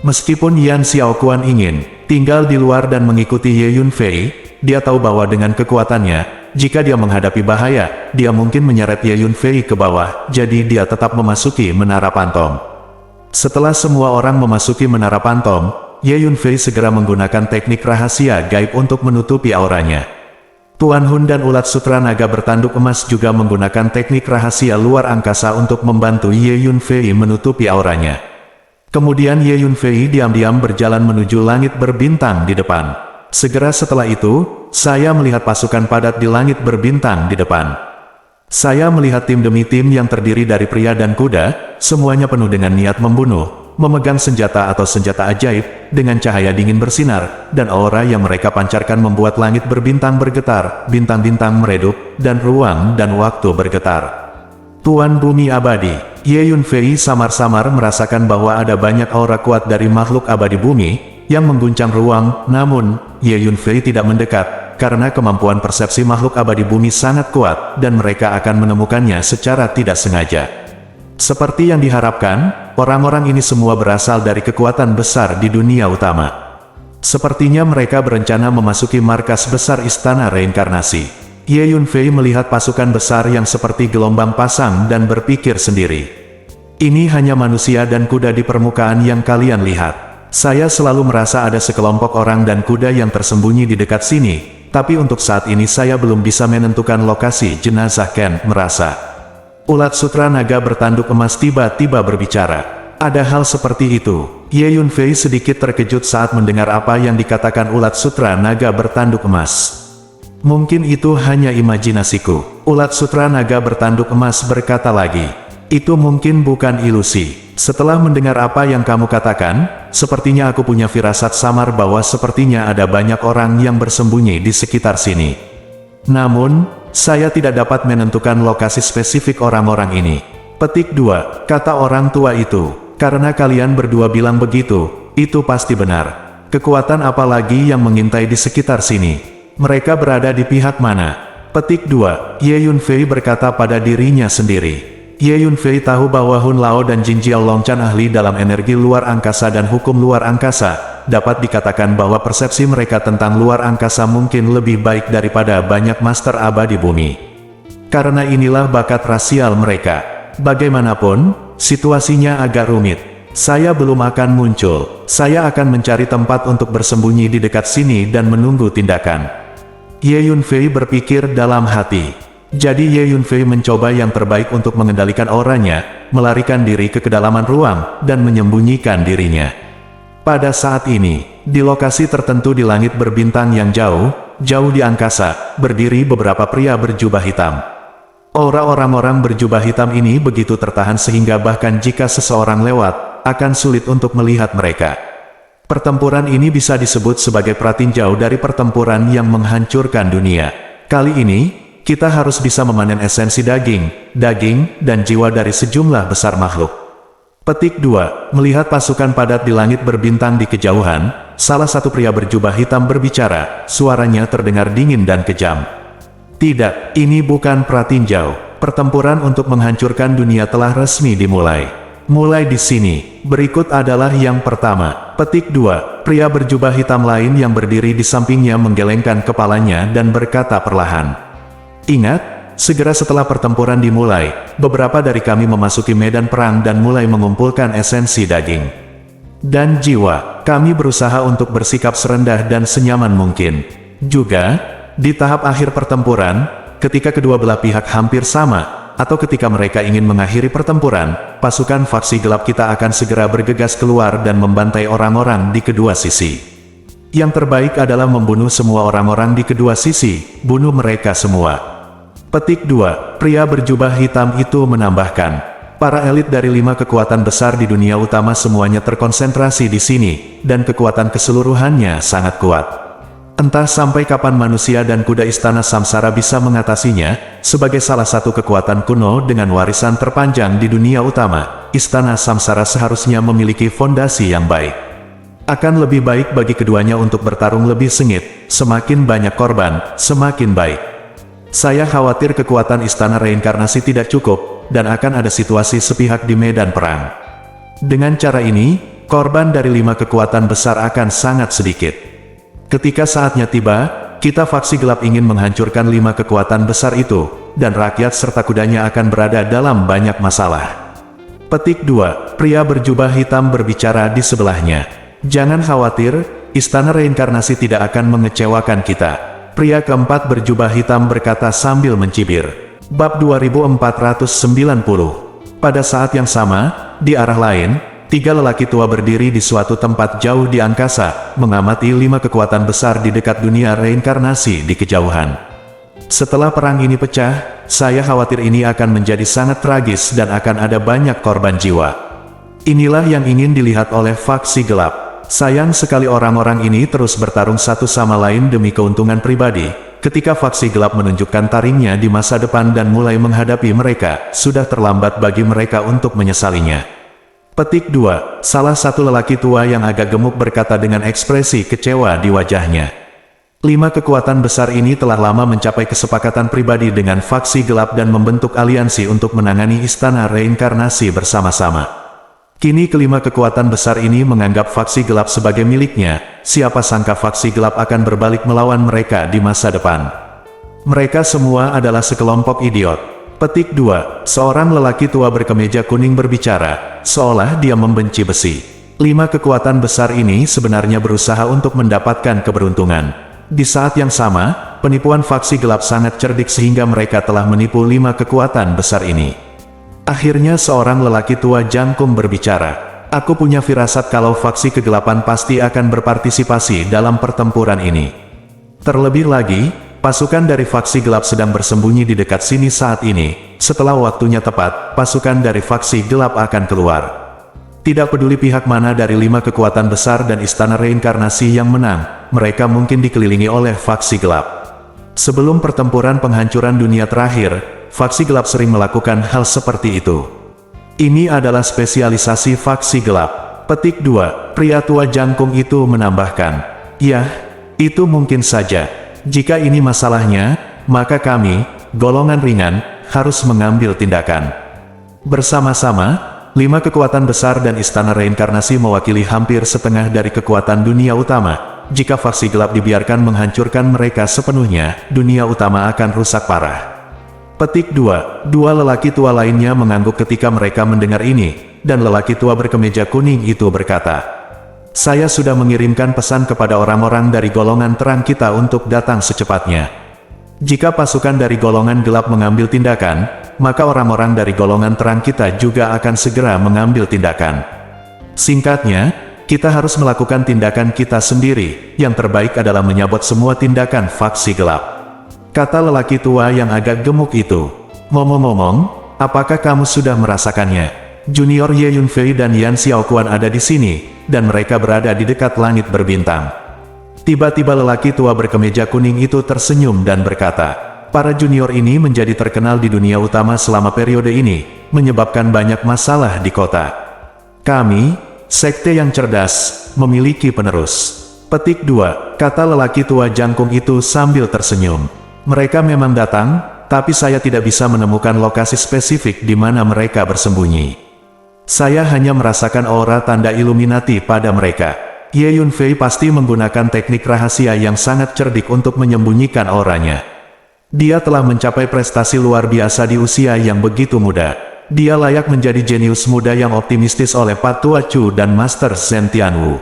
Meskipun Yan Xiaoquan ingin tinggal di luar dan mengikuti Ye Yunfei, dia tahu bahwa dengan kekuatannya, jika dia menghadapi bahaya, dia mungkin menyeret Ye Yunfei ke bawah, jadi dia tetap memasuki menara pantom. Setelah semua orang memasuki menara pantom, Ye Yunfei segera menggunakan teknik rahasia gaib untuk menutupi auranya. Tuan Hun dan ulat sutra naga bertanduk emas juga menggunakan teknik rahasia luar angkasa untuk membantu Ye Yunfei menutupi auranya. Kemudian Ye Yunfei diam-diam berjalan menuju langit berbintang di depan. Segera setelah itu, saya melihat pasukan padat di langit berbintang di depan. Saya melihat tim demi tim yang terdiri dari pria dan kuda, semuanya penuh dengan niat membunuh, memegang senjata atau senjata ajaib, dengan cahaya dingin bersinar, dan aura yang mereka pancarkan membuat langit berbintang bergetar, bintang-bintang meredup, dan ruang dan waktu bergetar. Tuan Bumi Abadi, Ye Yunfei samar-samar merasakan bahwa ada banyak aura kuat dari makhluk abadi bumi, yang mengguncang ruang, namun, Ye Yunfei tidak mendekat, karena kemampuan persepsi makhluk abadi bumi sangat kuat, dan mereka akan menemukannya secara tidak sengaja. Seperti yang diharapkan, orang-orang ini semua berasal dari kekuatan besar di dunia utama. Sepertinya mereka berencana memasuki markas besar istana reinkarnasi. Ye Yunfei melihat pasukan besar yang seperti gelombang pasang dan berpikir sendiri. Ini hanya manusia dan kuda di permukaan yang kalian lihat. Saya selalu merasa ada sekelompok orang dan kuda yang tersembunyi di dekat sini, tapi untuk saat ini saya belum bisa menentukan lokasi jenazah Ken merasa. Ulat sutra naga bertanduk emas tiba-tiba berbicara. Ada hal seperti itu. Ye Yunfei sedikit terkejut saat mendengar apa yang dikatakan ulat sutra naga bertanduk emas. Mungkin itu hanya imajinasiku. Ulat sutra naga bertanduk emas berkata lagi. Itu mungkin bukan ilusi. Setelah mendengar apa yang kamu katakan, sepertinya aku punya firasat samar bahwa sepertinya ada banyak orang yang bersembunyi di sekitar sini. Namun, saya tidak dapat menentukan lokasi spesifik orang-orang ini. Petik 2, kata orang tua itu. Karena kalian berdua bilang begitu, itu pasti benar. Kekuatan apa lagi yang mengintai di sekitar sini? Mereka berada di pihak mana? Petik 2, Ye Yunfei berkata pada dirinya sendiri. Ye Yunfei tahu bahwa Hun Lao dan Jin Jiaolongchan ahli dalam energi luar angkasa dan hukum luar angkasa. Dapat dikatakan bahwa persepsi mereka tentang luar angkasa mungkin lebih baik daripada banyak master abadi bumi. Karena inilah bakat rasial mereka. Bagaimanapun, situasinya agak rumit. Saya belum akan muncul. Saya akan mencari tempat untuk bersembunyi di dekat sini dan menunggu tindakan. Ye Yunfei berpikir dalam hati. Jadi Ye Yunfei mencoba yang terbaik untuk mengendalikan auranya, melarikan diri ke kedalaman ruang, dan menyembunyikan dirinya. Pada saat ini, di lokasi tertentu di langit berbintang yang jauh, jauh di angkasa, berdiri beberapa pria berjubah hitam. Aura orang-orang berjubah hitam ini begitu tertahan sehingga bahkan jika seseorang lewat, akan sulit untuk melihat mereka. Pertempuran ini bisa disebut sebagai pratinjau dari pertempuran yang menghancurkan dunia. Kali ini, kita harus bisa memanen esensi daging, dan jiwa dari sejumlah besar makhluk. Petik 2, melihat pasukan padat di langit berbintang di kejauhan, salah satu pria berjubah hitam berbicara, suaranya terdengar dingin dan kejam. Tidak, ini bukan pratinjau. Pertempuran untuk menghancurkan dunia telah resmi dimulai. Mulai di sini, berikut adalah yang pertama. Petik 2, pria berjubah hitam lain yang berdiri di sampingnya menggelengkan kepalanya dan berkata perlahan. Ingat, segera setelah pertempuran dimulai, beberapa dari kami memasuki medan perang dan mulai mengumpulkan esensi daging dan jiwa. Kami berusaha untuk bersikap serendah dan senyaman mungkin. Juga, di tahap akhir pertempuran, ketika kedua belah pihak hampir sama, atau ketika mereka ingin mengakhiri pertempuran, pasukan faksi gelap kita akan segera bergegas keluar dan membantai orang-orang di kedua sisi. Yang terbaik adalah membunuh semua orang-orang di kedua sisi, bunuh mereka semua. Petik 2, pria berjubah hitam itu menambahkan, para elit dari 5 kekuatan besar di dunia utama semuanya terkonsentrasi di sini, dan kekuatan keseluruhannya sangat kuat. Entah sampai kapan manusia dan kuda istana samsara bisa mengatasinya, sebagai salah satu kekuatan kuno dengan warisan terpanjang di dunia utama, istana samsara seharusnya memiliki fondasi yang baik. Akan lebih baik bagi keduanya untuk bertarung lebih sengit, semakin banyak korban, semakin baik. Saya khawatir kekuatan istana reinkarnasi tidak cukup, dan akan ada situasi sepihak di medan perang. Dengan cara ini, korban dari 5 kekuatan besar akan sangat sedikit. Ketika saatnya tiba, kita faksi gelap ingin menghancurkan 5 kekuatan besar itu, dan rakyat serta kudanya akan berada dalam banyak masalah. Petik 2. Pria berjubah hitam berbicara di sebelahnya. Jangan khawatir, istana reinkarnasi tidak akan mengecewakan kita. Pria keempat berjubah hitam berkata sambil mencibir. Bab 2490. Pada saat yang sama, di arah lain, 3 lelaki tua berdiri di suatu tempat jauh di angkasa, mengamati 5 kekuatan besar di dekat dunia reinkarnasi di kejauhan. Setelah perang ini pecah, saya khawatir ini akan menjadi sangat tragis dan akan ada banyak korban jiwa. Inilah yang ingin dilihat oleh faksi gelap. Sayang sekali orang-orang ini terus bertarung satu sama lain demi keuntungan pribadi. Ketika faksi gelap menunjukkan taringnya di masa depan dan mulai menghadapi mereka, sudah terlambat bagi mereka untuk menyesalinya. Petik 2. Salah satu lelaki tua yang agak gemuk berkata dengan ekspresi kecewa di wajahnya. 5 kekuatan besar ini telah lama mencapai kesepakatan pribadi dengan faksi gelap dan membentuk aliansi untuk menangani istana reinkarnasi bersama-sama. Kini kelima kekuatan besar ini menganggap faksi gelap sebagai miliknya, siapa sangka faksi gelap akan berbalik melawan mereka di masa depan. Mereka semua adalah sekelompok idiot. Petik 2. Seorang lelaki tua berkemeja kuning berbicara, seolah dia membenci besi. 5 kekuatan besar ini sebenarnya berusaha untuk mendapatkan keberuntungan. Di saat yang sama, penipuan faksi gelap sangat cerdik sehingga mereka telah menipu 5 kekuatan besar ini. Akhirnya seorang lelaki tua jangkung berbicara. Aku punya firasat kalau faksi kegelapan pasti akan berpartisipasi dalam pertempuran ini. Terlebih lagi, pasukan dari faksi gelap sedang bersembunyi di dekat sini saat ini. Setelah waktunya tepat, pasukan dari faksi gelap akan keluar. Tidak peduli pihak mana dari 5 kekuatan besar dan istana reinkarnasi yang menang, mereka mungkin dikelilingi oleh faksi gelap. Sebelum pertempuran penghancuran dunia terakhir, faksi gelap sering melakukan hal seperti itu. Ini adalah spesialisasi faksi gelap. Petik 2. Pria tua jangkung itu menambahkan. Ya, itu mungkin saja. Jika ini masalahnya, maka kami, golongan ringan, harus mengambil tindakan. Bersama-sama, 5 kekuatan besar dan istana reinkarnasi mewakili hampir setengah dari kekuatan dunia utama. Jika faksi gelap dibiarkan menghancurkan mereka sepenuhnya, dunia utama akan rusak parah. Petik 2. Dua lelaki tua lainnya mengangguk ketika mereka mendengar ini, dan lelaki tua berkemeja kuning itu berkata, saya sudah mengirimkan pesan kepada orang-orang dari golongan terang kita untuk datang secepatnya. Jika pasukan dari golongan gelap mengambil tindakan, maka orang-orang dari golongan terang kita juga akan segera mengambil tindakan. Singkatnya, kita harus melakukan tindakan kita sendiri, yang terbaik adalah menyabot semua tindakan faksi gelap. Kata lelaki tua yang agak gemuk itu. Ngomong-ngomong, apakah kamu sudah merasakannya? Junior Ye Yunfei dan Yan Xiaoquan ada di sini, dan mereka berada di dekat langit berbintang. Tiba-tiba lelaki tua berkemeja kuning itu tersenyum dan berkata, para junior ini menjadi terkenal di dunia utama selama periode ini, menyebabkan banyak masalah di kota. Kami, sekte yang cerdas, memiliki penerus. Petik 2, kata lelaki tua jangkung itu sambil tersenyum. Mereka memang datang, tapi saya tidak bisa menemukan lokasi spesifik di mana mereka bersembunyi. Saya hanya merasakan aura tanda Illuminati pada mereka. Ye Yunfei pasti menggunakan teknik rahasia yang sangat cerdik untuk menyembunyikan auranya. Dia telah mencapai prestasi luar biasa di usia yang begitu muda. Dia layak menjadi jenius muda yang optimistis oleh Pak Tua Chu dan Master Zhen Tianwu.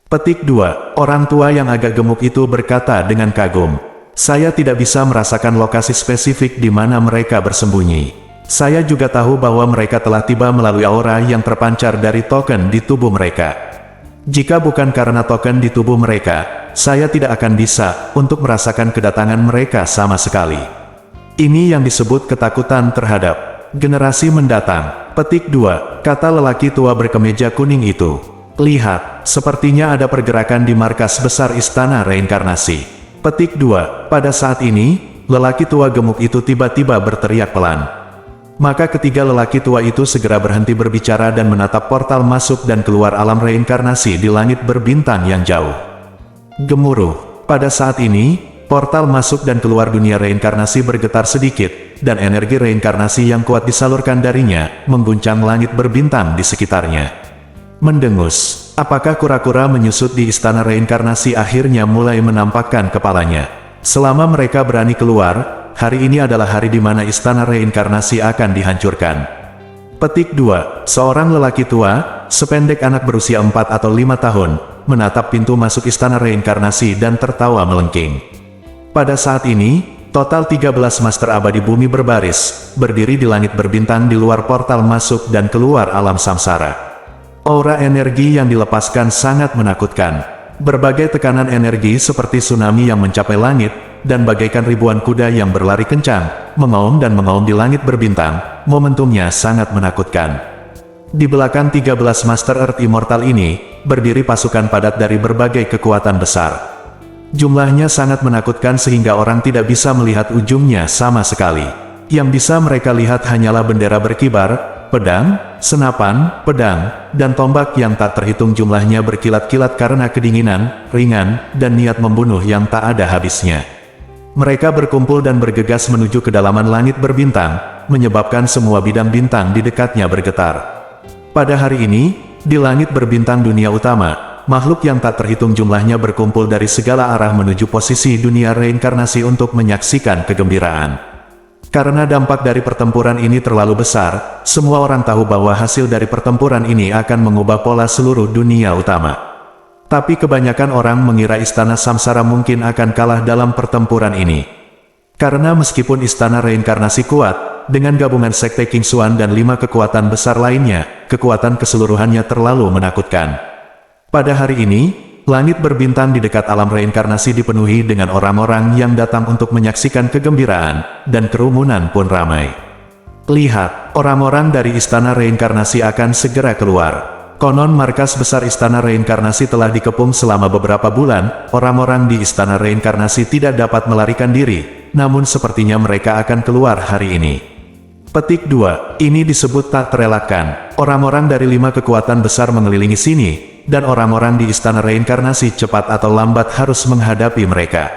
Petik 2, orang tua yang agak gemuk itu berkata dengan kagum. Saya tidak bisa merasakan lokasi spesifik di mana mereka bersembunyi. Saya juga tahu bahwa mereka telah tiba melalui aura yang terpancar dari token di tubuh mereka. Jika bukan karena token di tubuh mereka, saya tidak akan bisa untuk merasakan kedatangan mereka sama sekali. Ini yang disebut ketakutan terhadap generasi mendatang. Petik 2, kata lelaki tua berkemeja kuning itu. Lihat, sepertinya ada pergerakan di markas besar istana reinkarnasi. Petik 2, pada saat ini, lelaki tua gemuk itu tiba-tiba berteriak pelan. Maka ketiga lelaki tua itu segera berhenti berbicara dan menatap portal masuk dan keluar alam reinkarnasi di langit berbintang yang jauh. Gemuruh. Pada saat ini, portal masuk dan keluar dunia reinkarnasi bergetar sedikit, dan energi reinkarnasi yang kuat disalurkan darinya, mengguncang langit berbintang di sekitarnya. Mendengus. Apakah kura-kura menyusut di istana reinkarnasi akhirnya mulai menampakkan kepalanya. Selama mereka berani keluar, hari ini adalah hari di mana istana reinkarnasi akan dihancurkan. Petik 2. Seorang lelaki tua, sependek anak berusia 4 atau 5 tahun, menatap pintu masuk istana reinkarnasi dan tertawa melengking. Pada saat ini, total 13 master abadi bumi berbaris, berdiri di langit berbintang di luar portal masuk dan keluar alam samsara. Aura energi yang dilepaskan sangat menakutkan. Berbagai tekanan energi seperti tsunami yang mencapai langit, dan bagaikan ribuan kuda yang berlari kencang, mengaum dan mengaum di langit berbintang, momentumnya sangat menakutkan. Di belakang 13 Master Earth Immortal ini, berdiri pasukan padat dari berbagai kekuatan besar. Jumlahnya sangat menakutkan sehingga orang tidak bisa melihat ujungnya sama sekali. Yang bisa mereka lihat hanyalah bendera berkibar, pedang, senapan, pedang, dan tombak yang tak terhitung jumlahnya berkilat-kilat karena kedinginan, ringan, dan niat membunuh yang tak ada habisnya. Mereka berkumpul dan bergegas menuju kedalaman langit berbintang, menyebabkan semua bidang bintang di dekatnya bergetar. Pada hari ini, di langit berbintang dunia utama, makhluk yang tak terhitung jumlahnya berkumpul dari segala arah menuju posisi dunia reinkarnasi untuk menyaksikan kegembiraan. Karena dampak dari pertempuran ini terlalu besar, semua orang tahu bahwa hasil dari pertempuran ini akan mengubah pola seluruh dunia utama. Tapi kebanyakan orang mengira istana samsara mungkin akan kalah dalam pertempuran ini. Karena meskipun istana reinkarnasi kuat, dengan gabungan sekte King Xuan dan 5 kekuatan besar lainnya, kekuatan keseluruhannya terlalu menakutkan. Pada hari ini, langit berbintang di dekat alam reinkarnasi dipenuhi dengan orang-orang yang datang untuk menyaksikan kegembiraan, dan kerumunan pun ramai. Lihat, orang-orang dari istana reinkarnasi akan segera keluar. Konon markas besar istana reinkarnasi telah dikepung selama beberapa bulan, orang-orang di istana reinkarnasi tidak dapat melarikan diri, namun sepertinya mereka akan keluar hari ini. Petik 2. Ini disebut tak terelakkan. Orang-orang dari 5 kekuatan besar mengelilingi sini, dan orang-orang di istana reinkarnasi cepat atau lambat harus menghadapi mereka.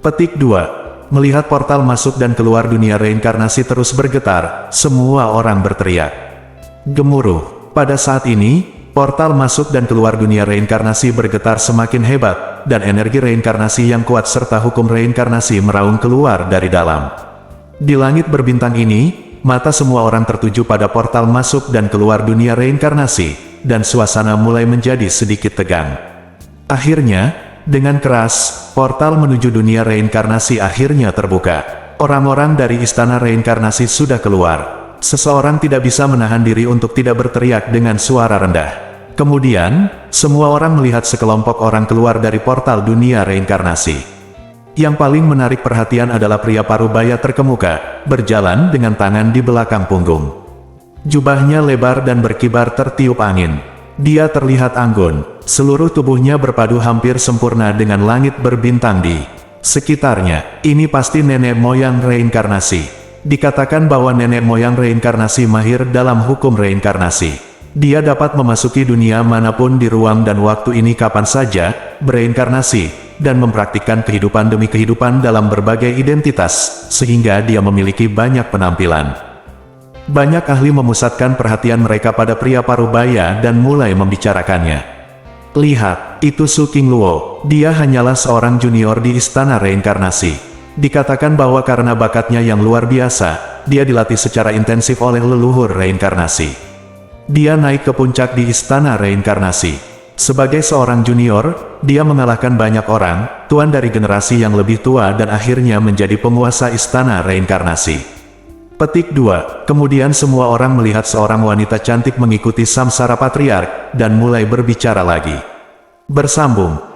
Petik 2. Melihat portal masuk dan keluar dunia reinkarnasi terus bergetar, semua orang berteriak. Gemuruh. Pada saat ini, portal masuk dan keluar dunia reinkarnasi bergetar semakin hebat, dan energi reinkarnasi yang kuat serta hukum reinkarnasi meraung keluar dari dalam. Di langit berbintang ini, mata semua orang tertuju pada portal masuk dan keluar dunia reinkarnasi, dan suasana mulai menjadi sedikit tegang. Akhirnya, dengan keras, portal menuju dunia reinkarnasi akhirnya terbuka. Orang-orang dari istana reinkarnasi sudah keluar. Seseorang tidak bisa menahan diri untuk tidak berteriak dengan suara rendah. Kemudian, semua orang melihat sekelompok orang keluar dari portal dunia reinkarnasi. Yang paling menarik perhatian adalah pria parubaya terkemuka, berjalan dengan tangan di belakang punggung. Jubahnya lebar dan berkibar tertiup angin. Dia terlihat anggun, seluruh tubuhnya berpadu hampir sempurna dengan langit berbintang di sekitarnya. Ini pasti nenek moyang reinkarnasi. Dikatakan bahwa nenek moyang reinkarnasi mahir dalam hukum reinkarnasi. Dia dapat memasuki dunia manapun di ruang dan waktu ini kapan saja, bereinkarnasi, dan mempraktikkan kehidupan demi kehidupan dalam berbagai identitas, sehingga dia memiliki banyak penampilan. Banyak ahli memusatkan perhatian mereka pada pria parubaya dan mulai membicarakannya. Lihat, itu Su King Luo, dia hanyalah seorang junior di istana reinkarnasi. Dikatakan bahwa karena bakatnya yang luar biasa, dia dilatih secara intensif oleh leluhur reinkarnasi. Dia naik ke puncak di istana reinkarnasi. Sebagai seorang junior, dia mengalahkan banyak orang, tuan dari generasi yang lebih tua dan akhirnya menjadi penguasa istana reinkarnasi. Petik 2. Kemudian semua orang melihat seorang wanita cantik mengikuti Samsara Patriark, dan mulai berbicara lagi. Bersambung.